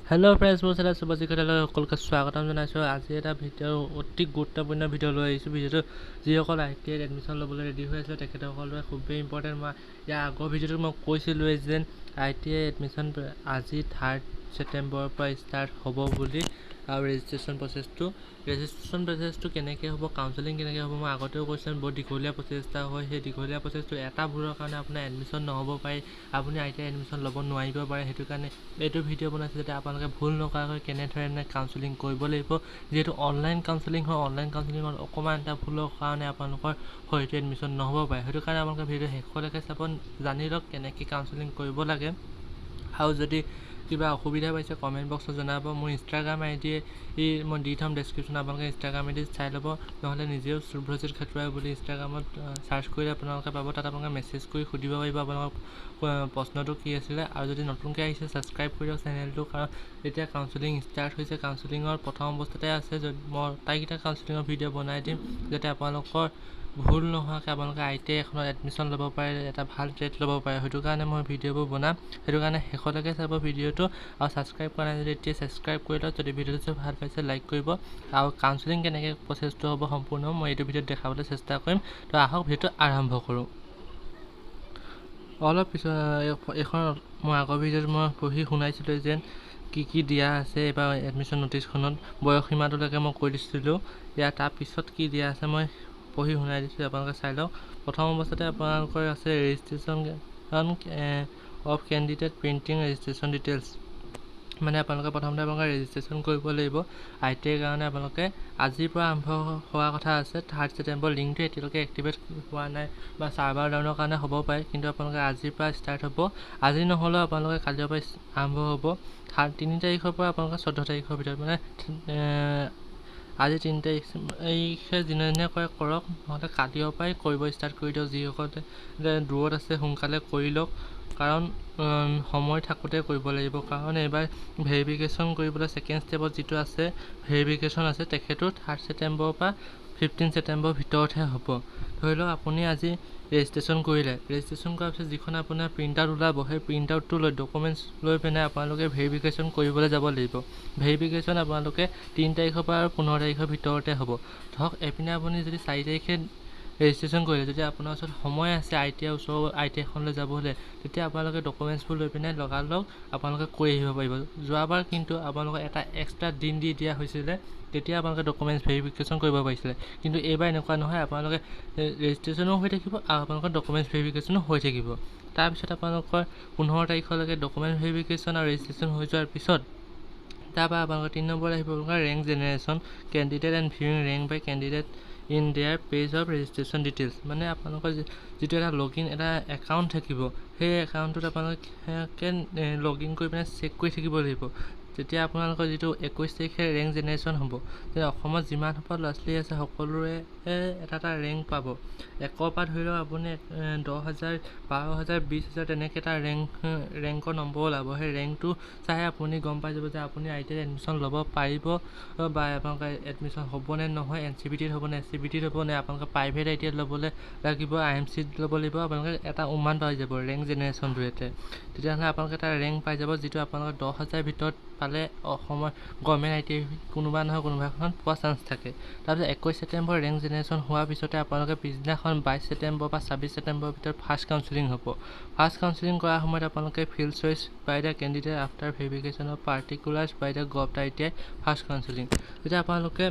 Hello friends মোৰ channel সুভাষিক সকলোকে স্বাগতম জনাইছো। আজি এটা ভিডিঅ' অতি গুৰুত্বপূৰ্ণ ভিডিঅ' লৈ আহিছোঁ। ভিডিঅ'টো যিসকল ITI এডমিশ্যন ল'বলৈ ৰেডি হৈ আছে তেখেতসকলৰ খুবেই ইম্পৰ্টেণ্ট। মই ইয়াৰ আগৰ ভিডিঅ'টোত মই কৈছিলোঁ যে ITI এডমিশ্যন আজি 3 ছেপ্টেম্বৰৰ পৰা ষ্টাৰ্ট হ'ব বুলি, আৰু ৰেজিষ্ট্ৰেশ্যন প্ৰচেছটো কেনেকৈ হ'ব, কাউন্সেলিং কেনেকৈ হ'ব মই আগতেও কৈছোঁ। বহুত দীঘলীয়া প্ৰচেষ্টা হয়। সেই দীঘলীয়া প্ৰচেছটো এটা ভুলৰ কাৰণে আপোনাৰ এডমিশ্যন নহ'ব পাৰে, আপুনি ITI এডমিশ্যন ল'ব নোৱাৰিব পাৰে। সেইটো কাৰণে এইটো ভিডিঅ' বনাইছোঁ যাতে আপোনালোকে ভুল নকৰাকৈ কেনেধৰণে কাউন্সেলিং কৰিব লাগিব। যিহেতু অনলাইন কাউন্সেলিং হয়, অনলাইন কাউন্সেলিঙত অকণমান এটা ভুলৰ কাৰণে আপোনালোকৰ হয়তো এডমিশ্যন নহ'ব পাৰে। সেইটো কাৰণে আপোনালোকে ভিডিঅ' শেষলৈকে চাব, জানি লওক কেনেকৈ কাউন্সেলিং কৰিব লাগে। আৰু যদি কিবা অসুবিধা পাইছে কমেণ্ট বক্সত জনাব। মোৰ ইনষ্টাগ্ৰাম ID মই দি থ'ম ডেছক্ৰিপশ্যন, আপোনালোকে ইনষ্টাগ্ৰাম ID চাই ল'ব। নহ'লে নিজেও শুভ্ৰজিত খাটুৱাই বুলি ইনষ্টাগ্ৰামত চাৰ্চ কৰিলে আপোনালোকে পাব। তাত আপোনালোকে মেছেজ কৰি সুধিব পাৰিব আপোনালোকৰ প্ৰশ্নটো কি আছিলে। আৰু যদি নতুনকৈ আহিছে ছাবস্ক্ৰাইব কৰি দিয়ক চেনেলটো, কাৰণ এতিয়া কাউন্সেলিং ষ্টাৰ্ট হৈছে। কাউন্সেলিঙৰ প্ৰথম অৱস্থাতে আছে, য'ত মই আটাইকেইটা কাউন্সেলিঙৰ ভিডিঅ' বনাই দিম যাতে আপোনালোকৰ ভুল নোহোৱাকৈ আপোনালোকে ITI এখনত এডমিশ্যন ল'ব পাৰে, এটা ভাল ট্ৰেড ল'ব পাৰে। সেইটো কাৰণে মই ভিডিঅ'বোৰ বনাম। সেইটো কাৰণে শেষলৈকে চাব ভিডিঅ'টো, আৰু ছাবস্ক্ৰাইব কৰা নাই যদি এতিয়া ছাবস্ক্ৰাইব কৰি লওক। যদি ভিডিঅ'টো ভাল পাইছে লাইক কৰিব, আৰু কাউন্সেলিং কেনেকৈ প্ৰচেছটো হ'ব সম্পূৰ্ণ মই এইটো ভিডিঅ'ত দেখাবলৈ চেষ্টা কৰিম। তো আহক ভিডিঅ'টো আৰম্ভ কৰোঁ। অলপ পিছত এইখন মই আগৰ ভিডিঅ'ত মই পঢ়ি শুনাইছিলোঁ যে কি দিয়া আছে এইবাৰ এডমিশ্যন নটিছখনত। বয়সসীমাটোলৈকে মই কৈ দিছিলোঁ। ইয়াৰ তাৰপিছত কি দিয়া আছে মই পঢ়ি শুনাই দিছোঁ, আপোনালোকে চাই লওক। প্ৰথম অৱস্থাতে আপোনালোকৰ আছে registration of candidate printing registration details. মানে আপোনালোকে প্ৰথমতে আপোনালোকে ৰেজিষ্ট্ৰেশ্যন কৰিব লাগিব ITIৰ কাৰণে। আপোনালোকে আজিৰ পৰা আৰম্ভ হোৱা কথা আছে 3 ছেপ্টেম্বৰ। লিংকটো এতিয়ালৈকে এক্টিভেট হোৱা নাই বা ছাৰ্ভাৰ ডাউনৰ কাৰণে হ'ব পাৰে, কিন্তু আপোনালোকে আজিৰ পৰা ষ্টাৰ্ট হ'ব। আজি নহ'লেও আপোনালোকে কালিৰ পৰা আৰম্ভ হ'ব। 3 তাৰিখৰ পৰা আপোনালোকে 14 তাৰিখৰ ভিতৰত, মানে আজি 3 তাৰিখে দিনে কৰক, নহ'লে কালিৰ পৰাই কৰিব ষ্টাৰ্ট কৰি দিয়ক। যিসকলে দূৰত আছে সোনকালে কৰি লওক, কাৰণ সময় থাকোঁতে কৰিব লাগিব। কাৰণ এইবাৰ ভেৰিফিকেশ্যন কৰিবলৈ ছেকেণ্ড ষ্টেপত যিটো আছে ভেৰিফিকেশ্যন আছে, তেখেতো 3 ছেপ্টেম্বৰৰ পৰা 15 ছেপ্টেম্বৰৰ ভিতৰতহে হ'ব। ধৰি লওক আপুনি আজি ৰেজিষ্ট্ৰেশ্যন কৰিলে, ৰেজিষ্ট্ৰেশ্যন কৰাৰ পিছত যিখন আপোনাৰ প্ৰিণ্ট আউট ওলাব, সেই প্ৰিণ্ট আউটটো লৈ ডকুমেণ্টছ লৈ পিনে আপোনালোকে ভেৰিফিকেশ্যন কৰিবলৈ যাব লাগিব। ভেৰিফিকেশ্যন আপোনালোকে 3 তাৰিখৰ পৰা আৰু 15 তাৰিখৰ ভিতৰতে হ'ব। ধৰক এইপিনে আপুনি যদি 4 তাৰিখে ৰেজিষ্ট্ৰেশ্যন কৰিলে, যদি আপোনাৰ ওচৰত সময় আছে ITI এখনলৈ যাবলৈ, তেতিয়া আপোনালোকে ডকুমেণ্টছবোৰ লৈ পিনে লগালগ আপোনালোকে কৰি আহিব পাৰিব। যোৱাবাৰ কিন্তু আপোনালোকক এটা এক্সট্ৰা দিন দি দিয়া হৈছিলে, তেতিয়া আপোনালোকে ডকুমেণ্টছ ভেৰিফিকেশ্যন কৰিব পাৰিছিলে। কিন্তু এইবাৰ এনেকুৱা নহয়, আপোনালোকে ৰেজিষ্ট্ৰেশ্যনো হৈ থাকিব আৰু আপোনালোকৰ ডকুমেণ্টছ ভেৰিফিকেশ্যনো হৈ থাকিব। তাৰপিছত আপোনালোকৰ 15 তাৰিখলৈকে ডকুমেণ্ট ভেৰিফিকেশ্যন আৰু ৰেজিষ্ট্ৰেশ্যন হৈ যোৱাৰ পিছত তাৰপৰা আপোনালোকৰ 3 নম্বৰত আহিব আপোনালোকৰ rank generation candidate and viewing rank by candidate in their page of registration details. মানে আপোনালোকৰ যিটো এটা এটা একাউণ্ট থাকিব, সেই একাউণ্টটোত আপোনালোকে লগ ইন কৰি পিনে চেক কৰি থাকিব লাগিব। তেতিয়া আপোনালোকৰ যিটো 21 তাৰিখে ৰেংক জেনেৰেশ্যন হ'ব, তেতিয়া অসমত যিমান সোপা ল'ৰা ছোৱালী আছে সকলোৰে এটা ৰেংক পাব। 1ৰ পৰা ধৰি লওক আপুনি 10,000, 12,000, 20,000 তেনেকৈ এটা ৰেংকৰ নম্বৰ ওলাব। সেই ৰেংকটো চাই আপুনি গম পাই যাব যে আপুনি ITI এডমিশ্যন ল'ব পাৰিব, বা আপোনালোকৰ এডমিশ্যন হ'ব নে নহয়, NCVTত হ'ব নে SCVTত হ'ব নে আপোনালোকে প্ৰাইভেট ITI ল'বলৈ লাগিব, IMCত ল'ব লাগিব। আপোনালোকে এটা অনুমান পাই যাব ৰেংক জেনেৰেশ্যনটোৱে। তেতিয়াহ'লে আপোনালোকে এটা ৰেংক পাই যাব, যিটো আপোনালোকে 10,000 ভিতৰত পালে অসমৰ গভৰ্ণমেণ্ট ITI কোনোবা নহয় কোনোবা এখন পোৱা চান্স থাকে। তাৰপিছত 21 ছেপ্টেম্বৰ ৰেংক জেনেৰেশ্যন হোৱাৰ পিছতে আপোনালোকে পিছদিনাখন 22 ছেপ্টেম্বৰ বা 26 ছেপ্টেম্বৰৰ ভিতৰত ফাৰ্ষ্ট কাউন্সেলিং হ'ব। ফাৰ্ষ্ট কাউন্সেলিং কৰাৰ সময়ত আপোনালোকে filled choice by the candidate after verification of particulars by the ITI first counselling. যেতিয়া আপোনালোকে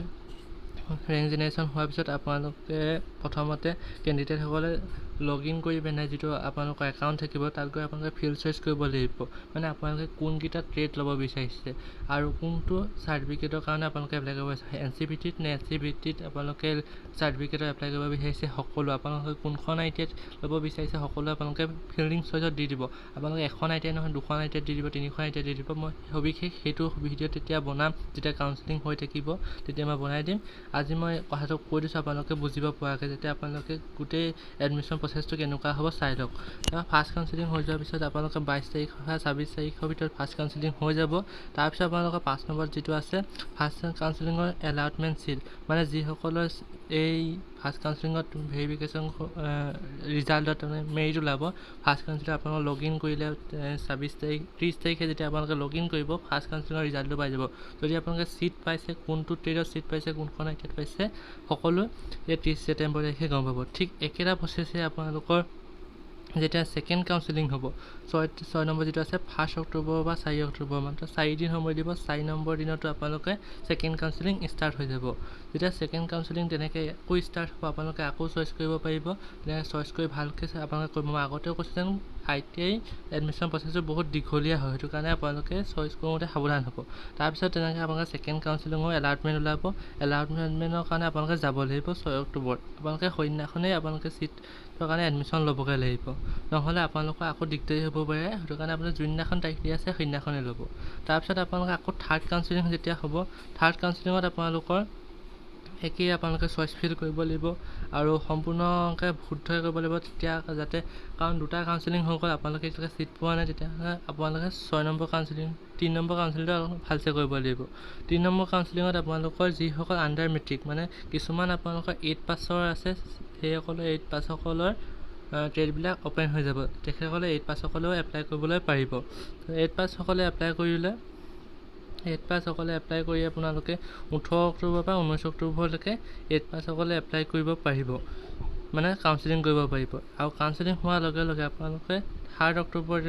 ৰেংক জেনেৰেশ্যন হোৱাৰ পিছত আপোনালোকে প্ৰথমতে কেণ্ডিডেটসকলে লগ ইন কৰি পিনে যিটো আপোনালোকৰ একাউণ্ট থাকিব, তাত গৈ আপোনালোকে ফিল্ড চইচ কৰিব লাগিব। মানে আপোনালোকে কোনকেইটা ট্ৰেড ল'ব বিচাৰিছে আৰু কোনটো চাৰ্টিফিকেটৰ কাৰণে আপোনালোকে এপ্লাই কৰিব বিচাৰিছে, NCVTত নে SCVTত আপোনালোকে চাৰ্টিফিকেটৰ এপ্লাই কৰিব বিচাৰিছে, সকলো আপোনালোকে কোনখন ITIত ল'ব বিচাৰিছে সকলো আপোনালোকে ফিল্ডিং চইচত দি দিব। আপোনালোকে এখন ITI নহয় 2খন ITIত দি দিব, 3খন ITIত দি দিব। মই সবিশেষ সেইটো ভিডিঅ' তেতিয়া বনাম, যেতিয়া কাউন্সেলিং হৈ থাকিব তেতিয়া মই বনাই দিম। আজি মই কথাটো কৈ দিছোঁ আপোনালোকে বুজিব পৰাকৈ, যাতে আপোনালোকে গোটেই এডমিশ্যন প্ৰচেছটো কেনেকুৱা হ'ব চাই লওক। তাৰপৰা ফাৰ্ষ্ট কাউন্সেলিং হৈ যোৱাৰ পিছত আপোনালোকে 22 তাৰিখৰ পৰা 26 তাৰিখৰ ভিতৰত ফাৰ্ষ্ট কাউন্সেলিং হৈ যাব। তাৰপিছত আপোনালোকৰ 5 নম্বৰত যিটো আছে ফাৰ্ষ্ট কাউন্সেলিঙৰ এলাউটমেণ্ট ছিট, মানে যিসকলৰ এই ফাৰ্ষ্ট কাউন্সেলিঙত ভেৰিফিকেশ্যন ৰিজাল্টত তাৰমানে মেৰিট ওলাব। ফাৰ্ষ্ট কাউন্সেলিঙত আপোনালোকে লগ ইন কৰিলে 26 তাৰিখ 30 তাৰিখে যেতিয়া আপোনালোকে লগ ইন কৰিব ফাৰ্ষ্ট কাউন্সেলিঙৰ ৰিজাল্টটো পাই যাব। যদি আপোনালোকে ছিট পাইছে, কোনটো ট্ৰেডত ছিট পাইছে, কোনখন আইটিত পাইছে, সকলো এই 30 ছেপ্টেম্বৰ তাৰিখে গম পাব। ঠিক একেটা প্ৰচেছে আপোনালোকৰ যেতিয়া ছেকেণ্ড কাউন্সেলিং হ'ব 6 নম্বৰ যিটো আছে 1 অক্টোবৰ বা 4 অক্টোবৰ মাত্ৰ 4 দিন সময় দিব। 4 নম্বৰ দিনতো আপোনালোকে ছেকেণ্ড কাউন্সেলিং ষ্টাৰ্ট হৈ যাব। যেতিয়া ছেকেণ্ড কাউন্সেলিং তেনেকৈ আকৌ ষ্টাৰ্ট হ'ব আপোনালোকে আকৌ চইচ কৰিব পাৰিব। তেনেকৈ চইচ কৰি ভালকৈ আপোনালোকে কৰিব। মই আগতেও কৈছোঁ যেন ITI এডমিশ্যন প্ৰচেছটো বহুত দীঘলীয়া হয়, সেইটো কাৰণে আপোনালোকে চইচ কৰোঁতে সাৱধান হ'ব। তাৰপিছত তেনেকৈ আপোনালোকে ছেকেণ্ড কাউন্সেলিঙৰ এলাৰ্টমেণ্ট ওলাব। এলাৰ্টমেণ্টৰ কাৰণে আপোনালোকে যাব লাগিব 6 অক্টোবৰত। আপোনালোকে সেইদিনাখনেই আপোনালোকে ছিটৰ কাৰণে এডমিশ্যন ল'বগৈ লাগিব, নহ'লে আপোনালোকৰ আকৌ দিগদাৰী হ'ব পাৰে। সেইটো কাৰণে আপোনাৰ যোনদিনাখন তাৰিখ দিয়া আছে সেইদিনাখনেই ল'ব। তাৰপিছত আপোনালোকে আকৌ থাৰ্ড কাউন্সেলিং যেতিয়া হ'ব, থাৰ্ড কাউন্সেলিঙত আপোনালোকৰ একেই আপোনালোকে চইচ ফিল কৰিব লাগিব আৰু সম্পূৰ্ণকৈ শুদ্ধকৈ কৰিব লাগিব, তেতিয়া যাতে কাৰণ দুটা কাউন্সেলিং হৈ গ'ল আপোনালোকে এতিয়ালৈকে ছিট পোৱা নাই, তেতিয়াহ'লে আপোনালোকে 6 নম্বৰ কাউন্সেলিং 3 নম্বৰ কাউন্সেলিংটো ভালকৈ কৰিব লাগিব। 3 নম্বৰ কাউন্সেলিঙত আপোনালোকৰ যিসকল আণ্ডাৰ মেট্ৰিক মানে কিছুমান আপোনালোকৰ 8 পাছৰ আছে, সেইসকলৰ 8 পাছসকলৰ ট্ৰেডবিলাক অ'পেন হৈ যাব। তেখেতসকলে 8 পাছসকলেও এপ্লাই কৰিবলৈ পাৰিব। 8 পাছসকলে এপ্লাই কৰিলে 8 পাছসকলে এপ্লাই কৰি আপোনালোকে 18 অক্টোবৰ পৰা 19 অক্টোবৰলৈকে 8 পাছসকলে এপ্লাই কৰিব পাৰিব, মানে কাউন্সেলিং কৰিব পাৰিব। আৰু কাউন্সেলিং হোৱাৰ লগে লগে আপোনালোকে 3 অক্টোবৰ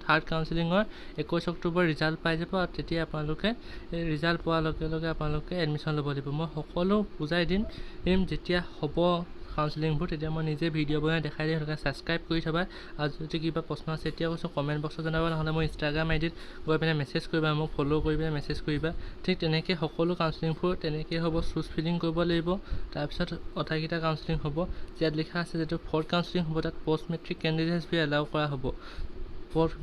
থাৰ্ড কাউন্সেলিঙৰ 21 অক্টোবৰ ৰিজাল্ট পাই যাব। আৰু তেতিয়া আপোনালোকে ৰিজাল্ট পোৱাৰ লগে লগে আপোনালোকে এডমিশ্যন ল'ব লাগিব। মই সকলো বুজাই দিম যেতিয়া হ'ব কাউন্সেলিংবোৰ, তেতিয়া মই নিজে ভিডিঅ' বনাই দেখাই দিম। সেইকাৰণে ছাবস্ক্ৰাইব কৰি থবা। আৰু যদি কিবা প্ৰশ্ন আছে এতিয়া কৈছোঁ কমেণ্ট বক্সত জনাবা, নহ'লে মোৰ ইনষ্টাগ্ৰাম আইডিত গৈ পিনে মেছেজ কৰিবা, মোক ফ'ল' কৰি পিনে মেছেজ কৰিবা। ঠিক তেনেকৈ সকলো কাউন্সেলিংবোৰ তেনেকৈ হ'ব। চুজ ফিলিং কৰিব লাগিব। তাৰপিছত আটাইকেইটা কাউন্সেলিং হ'ব। ইয়াত লিখা আছে যিটো ফ'ৰ্থ কাউন্সেলিং হ'ব তাত post matric candidates be allow কৰা হ'ব। পষ্ট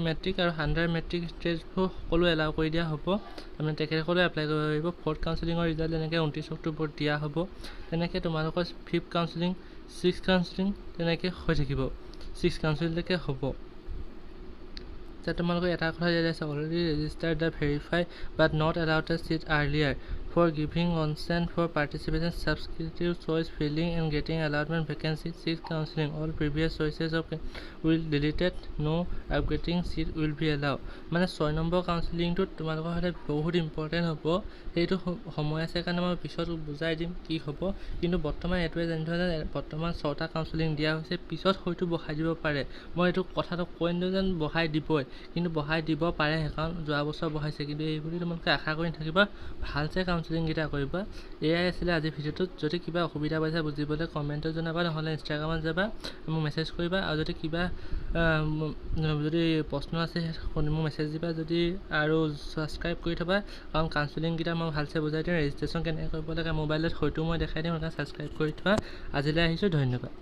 মেট্ৰিক আৰু আণ্ডাৰ মেট্ৰিক ষ্টেজবোৰ সকলো এলাউ কৰি দিয়া হ'ব। তাৰমানে তেখেতসকলে এপ্লাই কৰিব পাৰিব। ফ'ৰ্থ কাউন্সেলিঙৰ ৰিজাল্ট তেনেকৈ 29 অক্টোবৰত দিয়া হ'ব। তেনেকৈ তোমালোকৰ 5th কাউন্সেলিং 6th কাউন্সেলিং তেনেকৈ হৈ থাকিব। 6th কাউন্সেলিংলৈকে হ'ব। এতিয়া তোমালোকে এটা কথা দিয়া আছে already registered the verify but not allowed a seat earlier for giving consent for participation subscriptive choice filling and getting allotment vacancy 6th counselling all previous choices of will deleted no' upgrading seat will be allow. মানে 6 number কাউন্সেলিংটোত তোমালোকৰ সৈতে বহুত important হ'ব। সেইটো সময় আছে কাৰণে মই পিছত বুজাই দিম কি হ'ব, কিন্তু বৰ্তমান এইটোৱে জানি থোৱা যে বৰ্তমান 6টা কাউন্সেলিং দিয়া হৈছে, পিছত হয়তো বঢ়াই দিব পাৰে। মই এইটো কথাটো কৈ নিদিওঁ যেন বঢ়াই দিবই, কিন্তু বঢ়াই দিব পাৰে, কাৰণ যোৱা বছৰ বঢ়াইছে। কিন্তু এইবুলি তোমালোকে আশা কৰি নাথাকিবা, ভালছে কাউন্সেলিংকেইটা কৰিবা। এয়াই আছিলে আজিৰ ভিডিঅ'টোত। যদি কিবা অসুবিধা পাইছা বুজিবলৈ কমেণ্টত জনাবা, নহ'লে ইনষ্টাগ্ৰামত যাবা, মোক মেছেজ কৰিবা। আৰু যদি কিবা যদি প্ৰশ্ন আছে মোক মেছেজ দিবা। যদি আৰু ছাবস্ক্ৰাইব কৰি থবা, কাৰণ কাউন্সেলিংকেইটা মই ভালছে বুজাই দিম। ৰেজিষ্ট্ৰেশ্যন কেনেকৈ কৰিব লাগে মোবাইলত হয়তো মই দেখাই দিম, সেইকাৰণে ছাবস্ক্ৰাইব কৰি থোৱা। আজিলৈ আহিছোঁ, ধন্যবাদ।